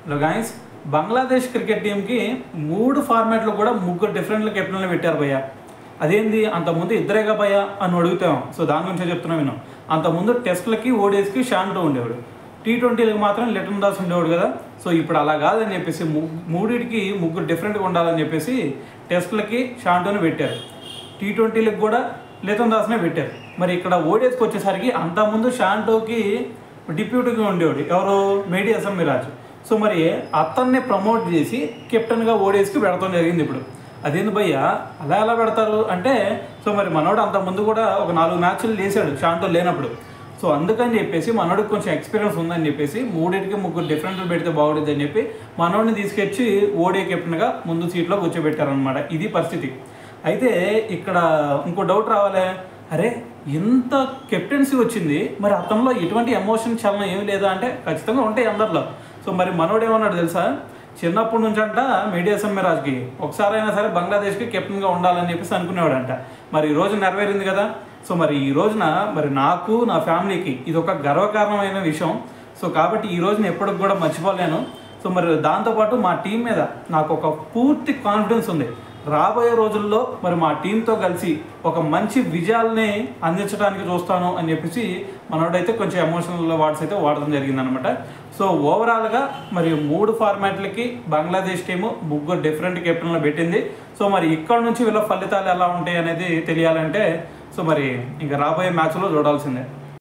Hello guys, Bangladesh cricket టీంకి 3 ఫార్మాట్లో కూడా 3 డిఫరెంట్ కెప్టెన్లు పెట్టారు భయ్య. అదేంది అంతకుముందు ఇద్దరేగా భయ్య అని అడుగుతాం. సో దాని గురించే చెప్తున్నా విను. అంతకుముందు టెస్ట్లకి ఓడిఎస్కి షాంటో ఉండేవాడు, టీ20లకు మాత్రం లిటన్ దాస్ ఉండేవాడు కదా. సో ఇప్పుడు అలా కాదని చెప్పేసి మూడింటికి 3 డిఫరెంట్గా ఉండాలని చెప్పేసి టెస్ట్లకి షాంటోని పెట్టారు, టీ20లకు కూడా లిటన్ దాస్నే పెట్టారు. మరి ఇక్కడ ఓడిఎస్కి వచ్చేసరికి అంతకుముందు షాంటోకి డిప్యూటీగా ఉండేవాడు ఎవరు, మేడి హసన్ మిరాజ్. సో మరి అతన్ని ప్రమోట్ చేసి కెప్టెన్గా ఓడిఎస్కి పెడతాం జరిగింది. ఇప్పుడు అదేంది భయ్య అలా ఎలా పెడతారు అంటే, సో మరి మనోడు అంతకుముందు కూడా ఒక 4 మ్యాచ్లు చేశాడు షాంటో లేనప్పుడు. సో అందుకని చెప్పేసి మనోడికి కొంచెం ఎక్స్పీరియన్స్ ఉందని చెప్పేసి 3 డిఫరెంట్లు పెడితే బాగుంటుంది అని చెప్పి మనోడిని తీసుకొచ్చి ఓడిఐ కెప్టెన్గా ముందు సీట్లో కూర్చోబెట్టారనమాట. ఇది పరిస్థితి. అయితే ఇక్కడ ఇంకో డౌట్ రావాలి, అరే ఎంత కెప్టెన్సీ వచ్చింది, మరి అతనిలో ఎటువంటి ఎమోషన్ చలనం ఏమి లేదా అంటే ఖచ్చితంగా ఉంటాయి అందరిలో. సో మరి మనోడు ఏమన్నాడు తెలుసా, చిన్నప్పటి నుంచి అంట మేడి హసన్ మిరాజ్కి ఒకసారైనా సరే బంగ్లాదేశ్కి కెప్టెన్గా ఉండాలని చెప్పేసి అనుకునేవాడంట. మరి ఈ రోజు నెరవేరింది కదా. సో మరి ఈ రోజున మరి నాకు నా ఫ్యామిలీకి ఇది ఒక గర్వకారణమైన విషయం. సో కాబట్టి ఈ రోజున ఎప్పటికి కూడా మర్చిపోలేను. సో మరి దాంతోపాటు మా టీం మీద నాకు ఒక పూర్తి కాన్ఫిడెన్స్ ఉంది. రాబోయే రోజుల్లో మరి మా టీంతో కలిసి ఒక మంచి విజయాల్ని అందించడానికి చూస్తాను అని చెప్పేసి మనోడైతే కొంచెం ఎమోషనల్ వర్డ్స్ అయితే వాడడం జరిగిందనమాట. సో ఓవరాల్గా మరి 3 ఫార్మాట్లకి బంగ్లాదేశ్ టీము 3 డిఫరెంట్ కెప్టెన్లు పెట్టింది. సో మరి ఇక్కడ నుంచి వీళ్ళ ఫలితాలు ఎలా ఉంటాయి అనేది తెలియాలంటే సో మరి ఇంకా రాబోయే మ్యాచ్లో చూడాల్సిందే.